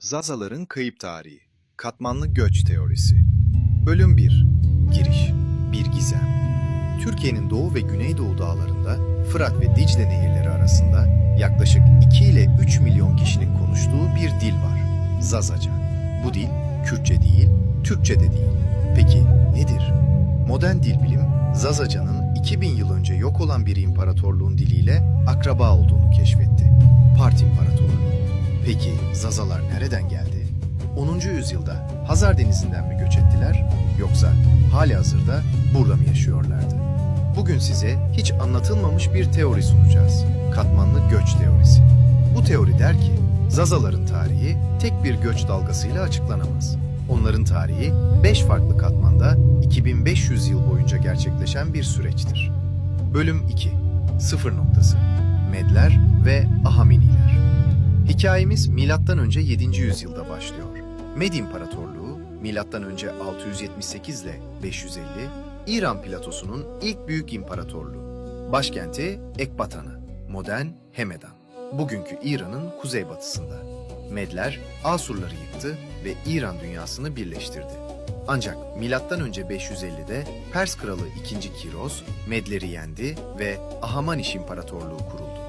Zazaların Kayıp Tarihi, Katmanlı Göç Teorisi. Bölüm 1. Giriş. Bir gizem. Türkiye'nin doğu ve güneydoğu dağlarında Fırat ve Dicle nehirleri arasında yaklaşık 2 ile 3 milyon kişinin konuştuğu bir dil var. Zazaca. Bu dil Kürtçe değil, Türkçe de değil. Peki nedir? Modern dil bilim, Zazaca'nın 2000 yıl önce yok olan bir imparatorluğun diliyle akraba olduğunu keşfetti. Part İmparatorluğu. Peki Zazalar nereden geldi? 10. yüzyılda Hazar Denizi'nden mi göç ettiler, yoksa halihazırda burada mı yaşıyorlardı? Bugün size hiç anlatılmamış bir teori sunacağız. Katmanlı göç teorisi. Bu teori der ki, Zazaların tarihi tek bir göç dalgasıyla açıklanamaz. Onların tarihi 5 farklı katmanda 2500 yıl boyunca gerçekleşen bir süreçtir. Bölüm 2. Sıfır noktası. Medler ve Ahameniler. Hikayemiz M.Ö. 7. yüzyılda başlıyor. Med İmparatorluğu M.Ö. 678 ile 550, İran platosunun ilk büyük imparatorluğu. Başkenti Ekbatanı, modern Hemedan. Bugünkü İran'ın kuzeybatısında. Medler Asurları yıktı ve İran dünyasını birleştirdi. Ancak M.Ö. 550'de Pers kralı 2. Kiros Medleri yendi ve Ahamaniş İmparatorluğu kuruldu.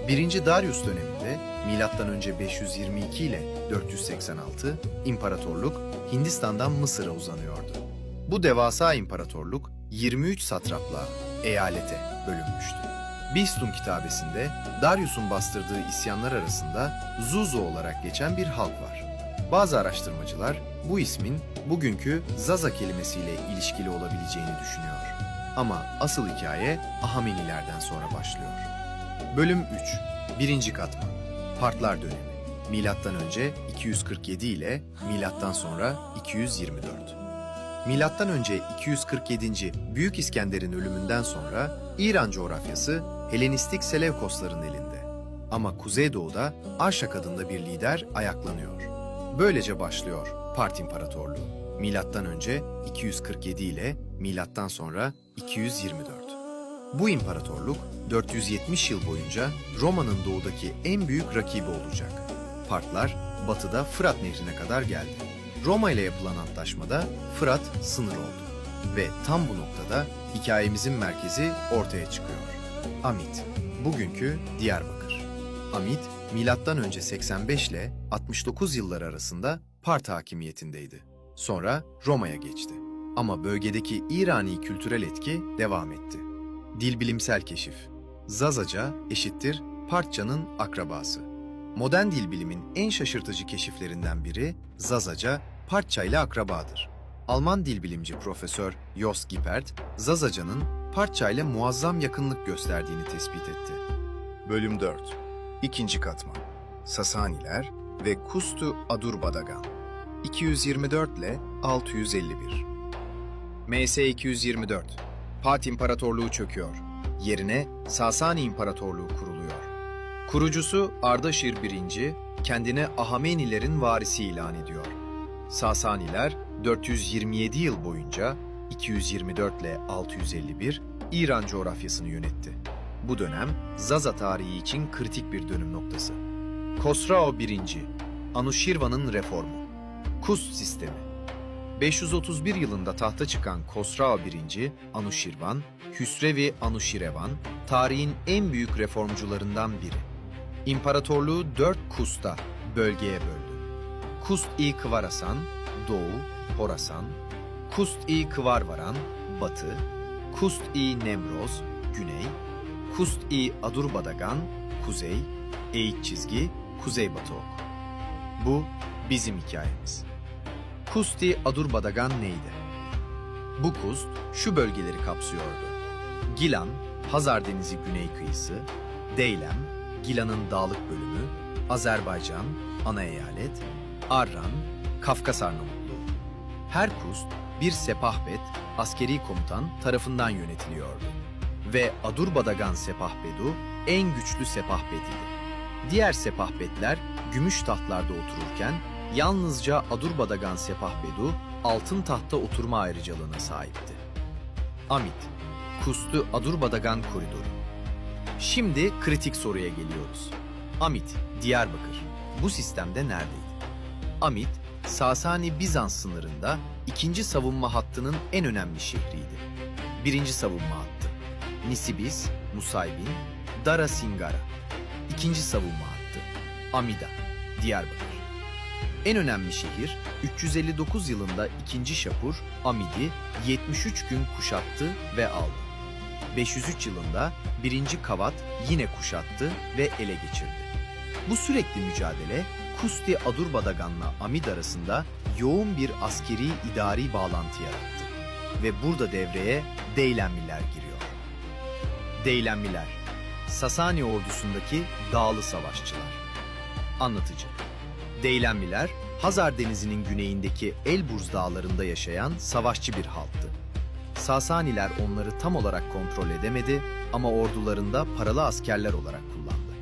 1. Darius döneminde M.Ö. 522 ile 486 imparatorluk Hindistan'dan Mısır'a uzanıyordu. Bu devasa imparatorluk 23 satraplığa, eyalete bölünmüştü. Bihstum kitabesinde Darius'un bastırdığı isyanlar arasında Zuzu olarak geçen bir halk var. Bazı araştırmacılar bu ismin bugünkü Zaza kelimesiyle ilişkili olabileceğini düşünüyor. Ama asıl hikaye Ahamenilerden sonra başlıyor. Bölüm 3. 1. Katman. Partlar dönemi. Milattan önce 247 ile milattan sonra 224. Milattan önce 247. Büyük İskender'in ölümünden sonra İran coğrafyası Helenistik Seleukosların elinde. Ama Kuzeydoğu'da Arşak adında bir lider ayaklanıyor. Böylece başlıyor Part İmparatorluğu. Milattan önce 247 ile milattan sonra 224. Bu imparatorluk 470 yıl boyunca Roma'nın doğudaki en büyük rakibi olacak. Partlar batıda Fırat Nehri'ne kadar geldi. Roma ile yapılan antlaşmada Fırat sınır oldu. Ve tam bu noktada hikayemizin merkezi ortaya çıkıyor. Amit, bugünkü Diyarbakır. Amit, M.Ö. 85 ile 69 yılları arasında Part hakimiyetindeydi. Sonra Roma'ya geçti. Ama bölgedeki İrani kültürel etki devam etti. Dilbilimsel keşif. Zazaca eşittir Partça'nın akrabası. Modern dil bilimin en şaşırtıcı keşiflerinden biri Zazaca Partça ile akrabadır. Alman dilbilimci Profesör Jos Gippert, Zazaca'nın Partça ile muazzam yakınlık gösterdiğini tespit etti. Bölüm 4. 2. Katman. Sasaniler ve Kustu Adurbadagan. 224 ile 651. MS 224. Part İmparatorluğu çöküyor. Yerine Sasani İmparatorluğu kuruluyor. Kurucusu Ardaşir I, kendine Ahamenilerin varisi ilan ediyor. Sasaniler 427 yıl boyunca 224 ile 651 İran coğrafyasını yönetti. Bu dönem Zaza tarihi için kritik bir dönüm noktası. Khosrau I, Anushirvan'ın reformu. Kust sistemi. 531 yılında tahta çıkan Khosrau I, Anushirvan, Hüsrev-i Anuşirevan, tarihin en büyük reformcularından biri. İmparatorluğu 4 Kust'a, bölgeye böldü. Kust-i Kıvarasan, Doğu, Horasan, Kust-i Kıvarvaran, Batı, Kust-i Nemroz, Güney, Kust-i Adurbadagan, Kuzey, eğik çizgi, Kuzeybatı ok. Bu bizim hikayemiz. Kust-i Adurbadagan neydi? Bu kust şu bölgeleri kapsıyordu. Gilan, Hazar Denizi güney kıyısı, Deylem, Gilan'ın dağlık bölümü, Azerbaycan, ana eyalet, Arran, Kafkas Arnavutluğu. Her kust bir sepahbet, askeri komutan tarafından yönetiliyordu. Ve Adurbadagan sepahbedu en güçlü sepahbediydi. Diğer sepahbetler gümüş tahtlarda otururken yalnızca Adurbadagan sepahbedu altın tahtta oturma ayrıcalığına sahipti. Amit, Kustu Adurbadagan koridoru. Şimdi kritik soruya geliyoruz. Amit, Diyarbakır bu sistemde neredeydi? Amit, Sasani-Bizans sınırında ikinci savunma hattının en önemli şehriydi. Birinci savunma hattı: Nisibis, Nusaybin, Dara Singara. İkinci savunma hattı: Amida, Diyarbakır. En önemli şehir, 359 yılında 2. Şapur, Amid'i 73 gün kuşattı ve aldı. 503 yılında 1. Kavat yine kuşattı ve ele geçirdi. Bu sürekli mücadele, Kusti Adurbadagan'la Amid arasında yoğun bir askeri idari bağlantı yarattı. Ve burada devreye Deylemliler giriyor. Deylemliler, Sasani ordusundaki dağlı savaşçılar. Anlatıcı: Deylemliler, Hazar Denizi'nin güneyindeki Elburz dağlarında yaşayan savaşçı bir halktı. Sasaniler onları tam olarak kontrol edemedi ama ordularında paralı askerler olarak kullandı.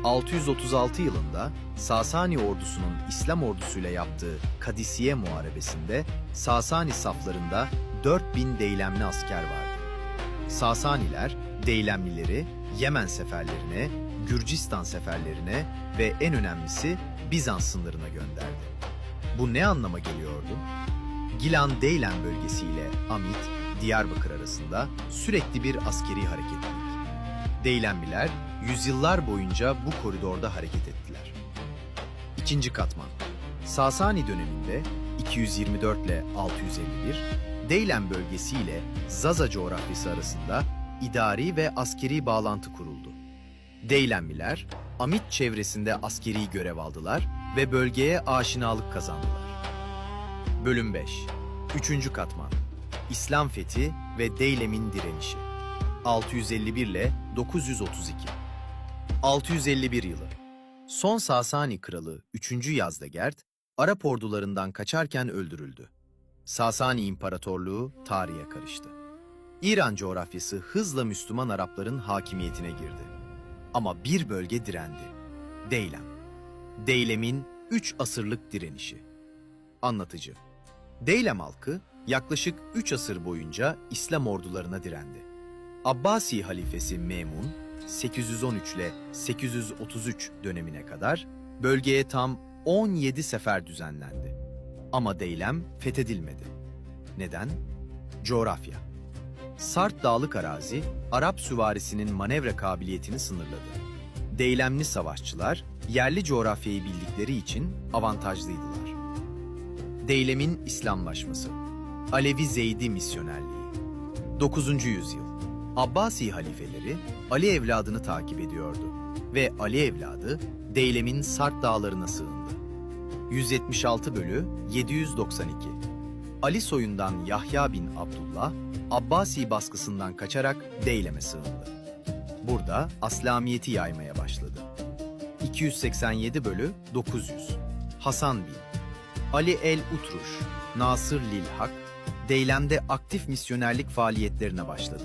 636 yılında Sasani ordusunun İslam ordusuyla yaptığı Kadisiye Muharebesi'nde Sasani saflarında 4000 Deylemli asker vardı. Sasaniler, Deylemlileri Yemen seferlerine, Gürcistan seferlerine ve en önemlisi Bizans sınırına gönderdi. Bu ne anlama geliyordu? Gilan-Deylem bölgesiyle Amit, Diyarbakır arasında sürekli bir askeri hareketlilik. Deylemliler yüzyıllar boyunca bu koridorda hareket ettiler. İkinci katman: Sasani döneminde 224 ile 651, Deylem bölgesi ile Zaza coğrafyası arasında idari ve askeri bağlantı kuruldu. Deylemliler, Amit çevresinde askeri görev aldılar ve bölgeye aşinalık kazandılar. Bölüm 5. 3. katman: İslam fethi ve Deylem'in direnişi. 651 ile 932. 651 yılı. Son Sasani kralı 3. Yazdegerd, Arap ordularından kaçarken öldürüldü. Sasani İmparatorluğu tarihe karıştı. İran coğrafyası hızla Müslüman Arapların hakimiyetine girdi. Ama bir bölge direndi: Deylem. Deylem'in 3 asırlık direnişi. Anlatıcı: Deylem halkı yaklaşık 3 asır boyunca İslam ordularına direndi. Abbasi halifesi Memun, 813 ile 833 dönemine kadar bölgeye tam 17 sefer düzenlendi. Ama Deylem fethedilmedi. Neden? Coğrafya. Sart dağlık arazi, Arap süvarisinin manevra kabiliyetini sınırladı. Deylemli savaşçılar, yerli coğrafyayı bildikleri için avantajlıydılar. Deylem'in İslamlaşması. Alevi Zeydi misyonerliği. 9. yüzyıl. Abbasi halifeleri Ali evladını takip ediyordu ve Ali evladı Deylem'in Sart dağlarına sığındı. 176 bölü 792. Ali soyundan Yahya bin Abdullah, Abbasi baskısından kaçarak Deylem'e sığındı. Burada Aslamiyeti yaymaya başladı. 287 bölü 900. Hasan bin Ali el-Utruş, Nasır Lil-Hak, Deylem'de aktif misyonerlik faaliyetlerine başladı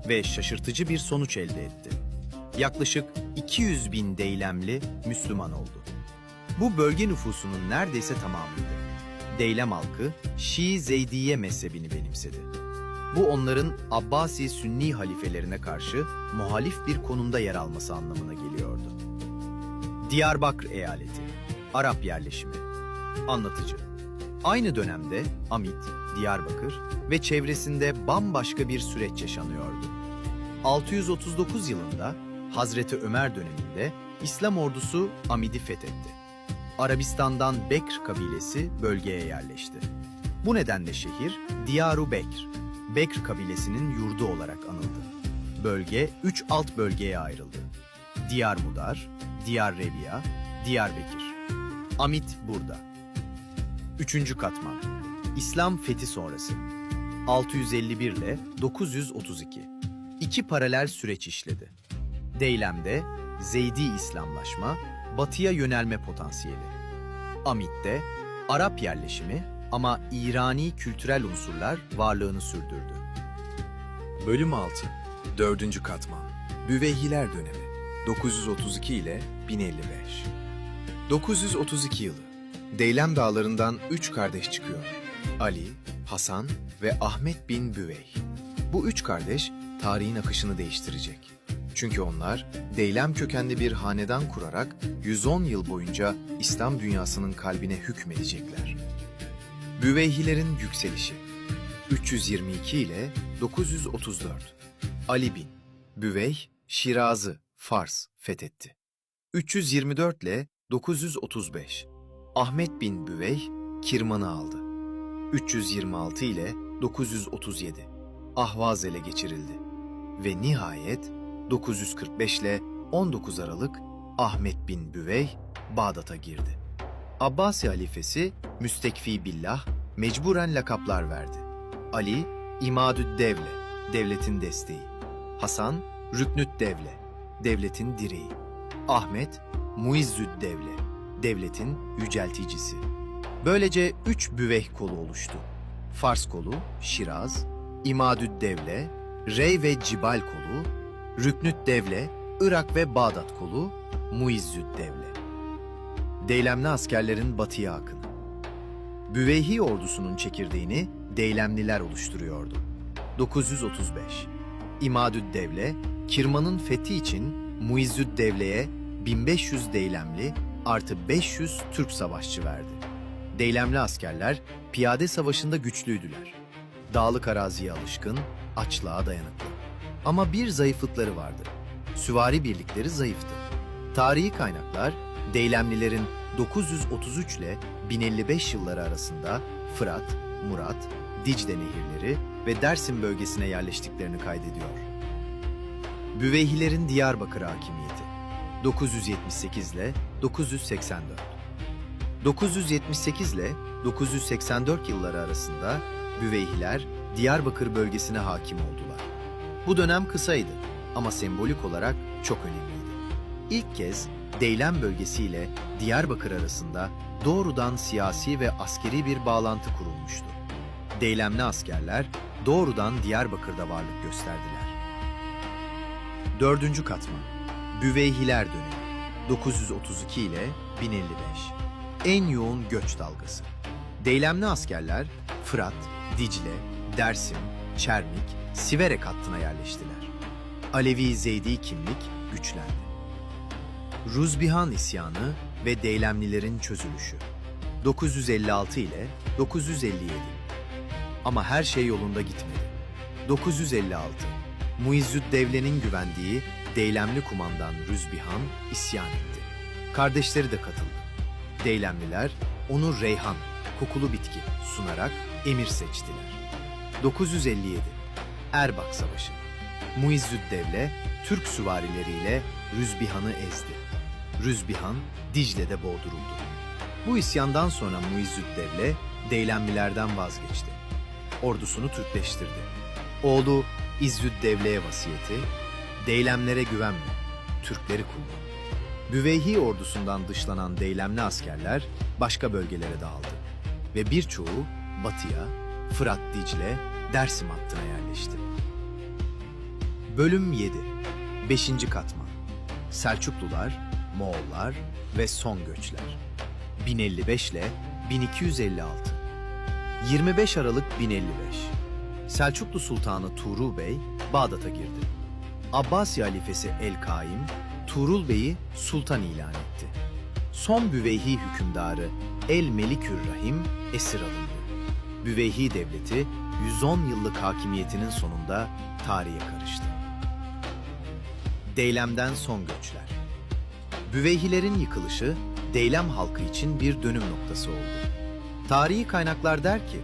ve şaşırtıcı bir sonuç elde etti. Yaklaşık 200 bin Deylemli Müslüman oldu. Bu bölge nüfusunun neredeyse tamamıydı. Deylem halkı Şii Zeydiye mezhebini benimsedi. Bu onların Abbasi Sünni halifelerine karşı muhalif bir konumda yer alması anlamına geliyordu. Diyarbakır eyaleti, Arap yerleşimi. Anlatıcı: Aynı dönemde Amit, Diyarbakır ve çevresinde bambaşka bir süreç yaşanıyordu. 639 yılında Hazreti Ömer döneminde İslam ordusu Amid'i fethetti. Arabistan'dan Bekr kabilesi bölgeye yerleşti. Bu nedenle şehir Diyaru Bekr, Bekr kabilesinin yurdu olarak anıldı. Bölge 3 alt bölgeye ayrıldı: Diyar Mudar, Diyar Rebiya, Diyarbekir. Amit burada. 3. katman: İslam fethi sonrası. 651 ile 932. 2 paralel süreç işledi. Deylem'de Zeydi İslamlaşma, batıya yönelme potansiyeli. Amit'te Arap yerleşimi ama İrani kültürel unsurlar varlığını sürdürdü. Bölüm 6. 4. katman: Büveyhiler dönemi. 932 ile 1055. 932 yılı. Deylem dağlarından 3 kardeş çıkıyor: Ali, Hasan ve Ahmet bin Büveyh. Bu 3 kardeş tarihin akışını değiştirecek. Çünkü onlar Deylem kökenli bir hanedan kurarak 110 yıl boyunca İslam dünyasının kalbine hükmedecekler. Büveyhilerin yükselişi 322 ile 934. Ali bin Büveyh, Şiraz'ı, Fars fethetti. 324 ile 935. Ahmet bin Büveyh, Kirman'ı aldı. 326 ile 937. Ahvaz ele geçirildi. Ve nihayet 945 ile 19 Aralık Ahmet bin Büveyh Bağdat'a girdi. Abbasi halifesi Müstekfi Billah mecburen lakaplar verdi. Ali, İmadü'd-Devle, devletin desteği. Hasan, Rüknü't-Devle, devletin direği. Ahmet, Muizzü'd-Devle, devletin yücelticisi. Böylece 3 büveyh kolu oluştu. Fars kolu, Şiraz, İmadü'd-Devle, Rey ve Cibal kolu, Rüknü't-Devle, Irak ve Bağdat kolu, Muizzü'd-Devle. Deylemli askerlerin batıya akını. Büveyhi ordusunun çekirdeğini Deylemliler oluşturuyordu. 935. İmadü'd-Devle, Kirman'ın fethi için Muizzü'd-Devle'ye 1500 Deylemli artı 500 Türk savaşçı verdi. Deylemli askerler piyade savaşında güçlüydüler. Dağlık araziye alışkın, açlığa dayanıklı. Ama bir zayıflıkları vardı. Süvari birlikleri zayıftı. Tarihi kaynaklar, Deylemlilerin 933 ile 1055 yılları arasında Fırat, Murat, Dicle nehirleri ve Dersim bölgesine yerleştiklerini kaydediyor. Büveyhilerin Diyarbakır hakimiyeti 978 ile 984. 978 ile 984 yılları arasında Büveyhiler Diyarbakır bölgesine hakim oldular. Bu dönem kısaydı ama sembolik olarak çok önemliydi. İlk kez Deylem bölgesiyle Diyarbakır arasında doğrudan siyasi ve askeri bir bağlantı kurulmuştu. Deylemli askerler doğrudan Diyarbakır'da varlık gösterdiler. 4. katman Büveyhiler dönemi 932 ile 1055. En yoğun göç dalgası. Deylemli askerler Fırat, Dicle, Dersim, Çermik, Siverek hattına yerleştiler. Alevi Zeydi kimlik güçlendi. Ruzbihan isyanı ve Deylemlilerin çözülüşü 956 ile 957. Ama her şey yolunda gitmedi. 956 Muizzü'd-Devle'nin güvendiği Deylemli kumandan Ruzbihan isyan etti. Kardeşleri de katıldı. Deylemliler onu reyhan, kokulu bitki sunarak emir seçtiler. 957 Erbak Savaşı. Muizzü'd-Devle Türk süvarileriyle Ruzbihan'ı ezdi. Ruzbihan Dicle'de boğduruldu. Bu isyandan sonra Muizzü'd-Devle Deylemlilerden vazgeçti. Ordusunu Türkleştirdi. Oğlu İzzü'd-Devle'ye vasiyeti, Deylemlere güvenme, Türkleri kullan. Büveyhi ordusundan dışlanan Deylemli askerler başka bölgelere dağıldı ve birçoğu batıya, Fırat, Dicle, Dersim hattına yerleşti. Bölüm 7 5. katman Selçuklular, Moğollar ve son göçler 1055 ile 1256. 25 Aralık 1055 Selçuklu Sultanı Tuğrul Bey Bağdat'a girdi. Abbasi halifesi El-Kaim, Tuğrul Bey'i sultan ilan etti. Son Büveyhi hükümdarı El-Melikür-Rahim esir alındı. Büveyhi devleti 110 yıllık hakimiyetinin sonunda tarihe karıştı. Deylem'den son göçler. Büveyhilerin yıkılışı Deylem halkı için bir dönüm noktası oldu. Tarihi kaynaklar der ki,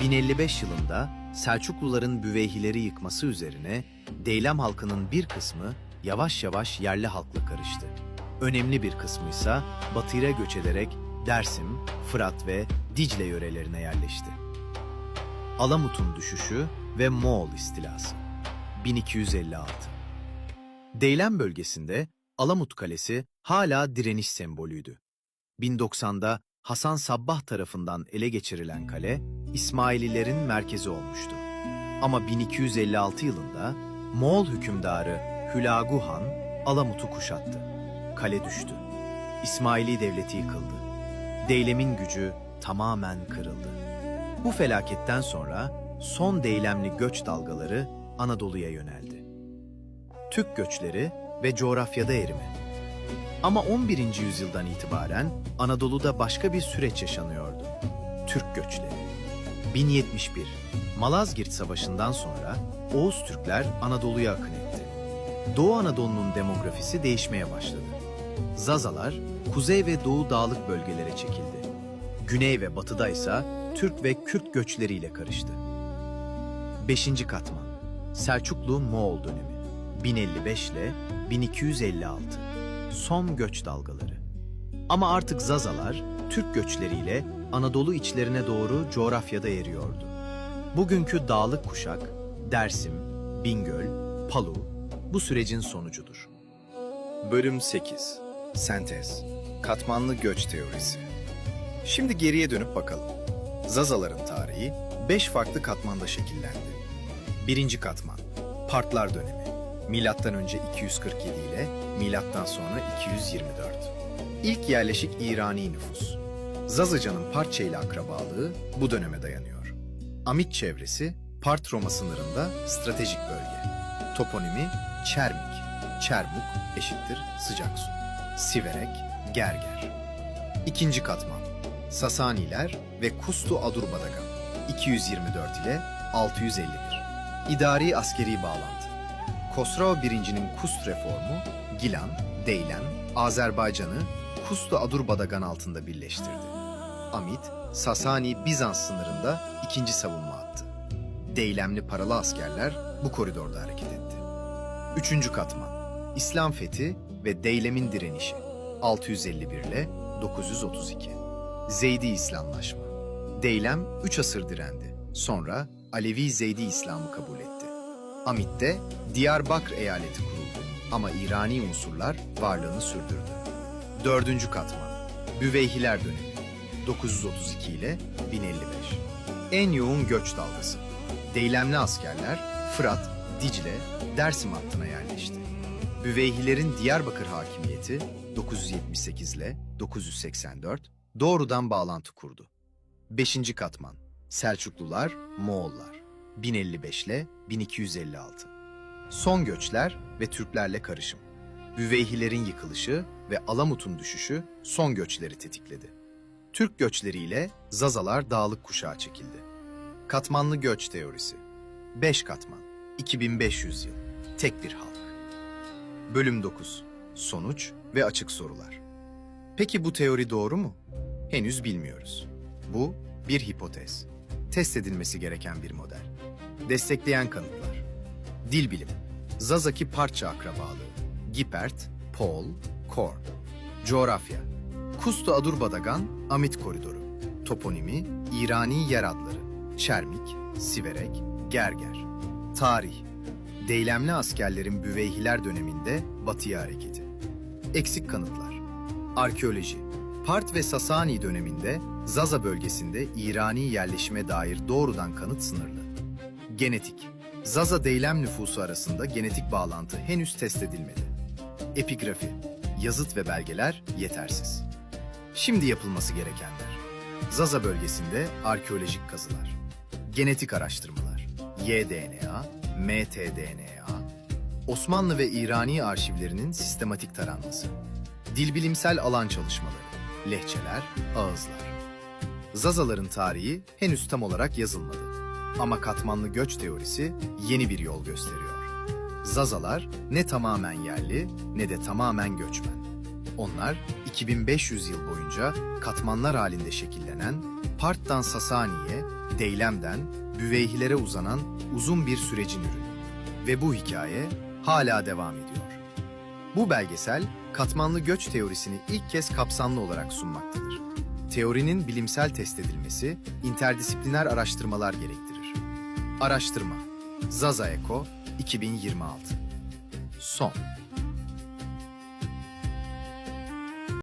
1055 yılında Selçukluların Büveyhileri yıkması üzerine Deylem halkının bir kısmı yavaş yavaş yerli halkla karıştı. Önemli bir kısmı ise batıya göç ederek Dersim, Fırat ve Dicle yörelerine yerleşti. Alamut'un düşüşü ve Moğol istilası 1256. Deylem bölgesinde Alamut Kalesi hala direniş sembolüydü. 1090'da Hasan Sabbah tarafından ele geçirilen kale, İsmaililerin merkezi olmuştu. Ama 1256 yılında Moğol hükümdarı Hülagu Han Alamut'u kuşattı. Kale düştü. İsmaili devleti yıkıldı. Deylem'in gücü tamamen kırıldı. Bu felaketten sonra son Deylemli göç dalgaları Anadolu'ya yöneldi. Türk göçleri ve coğrafyada erime. Ama 11. yüzyıldan itibaren Anadolu'da başka bir süreç yaşanıyordu. Türk göçleri. 1071 Malazgirt Savaşı'ndan sonra Oğuz Türkler Anadolu'ya akın etti. Doğu Anadolu'nun demografisi değişmeye başladı. Zazalar kuzey ve doğu dağlık bölgelere çekildi. Güney ve batıda ise Türk ve Kürt göçleriyle karıştı. 5. katman Selçuklu-Moğol dönemi 1055 ile 1256 son göç dalgaları. Ama artık Zazalar Türk göçleriyle Anadolu içlerine doğru coğrafyada eriyordu. Bugünkü dağlık kuşak, Dersim, Bingöl, Palu bu sürecin sonucudur. Bölüm 8. Sentez. Katmanlı göç teorisi. Şimdi geriye dönüp bakalım. Zazaların tarihi 5 farklı katmanda şekillendi. 1. katman Partlar dönemi. Milattan önce 247 ile milattan sonra 224. İlk yerleşik İrani nüfus. Zazacanın Partça ile akrabalığı bu döneme dayanıyor. Amit çevresi Part Roma sınırında stratejik bölge. Toponimi Çermik. Çermuk eşittir sıcak su. Siverek, Gerger. 2. katman Sasaniler ve Kustu Adurbadagan 224 ile 651. İdari askeri bağlantı. Kosrao I.'nin Kust reformu, Gilan, Deylem, Azerbaycan'ı Kustu Adurbadagan altında birleştirdi. Amit, Sasani-Bizans sınırında ikinci savunma attı. Deylemli paralı askerler bu koridorda hareket etti. 3. katman İslam fethi ve Deylem'in direnişi 651 ile 932. Zeydi İslamlaşma. Deylem 3 asır direndi. Sonra Alevi Zeydi İslam'ı kabul etti. Amit'te Diyarbakır eyaleti kuruldu ama İrani unsurlar varlığını sürdürdü. 4. katman Büveyhiler dönemi 932 ile 1055. En yoğun göç dalgası. Deylemli askerler Fırat, Dicle, Dersim hattına yerleşti. Büveyhilerin Diyarbakır hakimiyeti 978 ile 984 doğrudan bağlantı kurdu. 5. katman Selçuklular, Moğollar 1055 ile 1256. Son göçler ve Türklerle karışım. Büveyhilerin yıkılışı ve Alamut'un düşüşü son göçleri tetikledi. Türk göçleriyle Zazalar dağlık kuşağa çekildi. Katmanlı göç teorisi. 5 katman, 2500 yıl, tek bir halk. Bölüm 9. Sonuç ve açık sorular. Peki bu teori doğru mu? Henüz bilmiyoruz. Bu bir hipotez. Test edilmesi gereken bir model. Destekleyen kanıtlar. Dil bilimi. Zazaki Partça akrabalığı. Gipert, Pol, Kor. Coğrafya. Kustu Adurbadagan, Amit koridoru. Toponimi, İrani yer adları. Çermik, Siverek, Gerger. Tarih. Deylemli askerlerin Büveyhiler döneminde batıya hareketi. Eksik kanıtlar. Arkeoloji. Part ve Sasani döneminde Zaza bölgesinde İrani yerleşime dair doğrudan kanıt sınırlı. Genetik. Zaza-Deylem nüfusu arasında genetik bağlantı henüz test edilmedi. Epigrafi. Yazıt ve belgeler yetersiz. Şimdi yapılması gerekenler. Zaza bölgesinde arkeolojik kazılar. Genetik araştırmalar. Y-DNA, mtDNA, Osmanlı ve İrani arşivlerinin sistematik taranması. Dilbilimsel alan çalışmaları. Lehçeler, ağızlar. Zazaların tarihi henüz tam olarak yazılmadı. Ama katmanlı göç teorisi yeni bir yol gösteriyor. Zazalar ne tamamen yerli ne de tamamen göçmen. Onlar 2500 yıl boyunca katmanlar halinde şekillenen, Part'tan Sasani'ye, Deylem'den Büveyhilere uzanan uzun bir sürecin ürünü. Ve bu hikaye hala devam ediyor. Bu belgesel, katmanlı göç teorisini ilk kez kapsamlı olarak sunmaktadır. Teorinin bilimsel test edilmesi, interdisipliner araştırmalar gerektirir. Araştırma Zaza Eko 2026. Son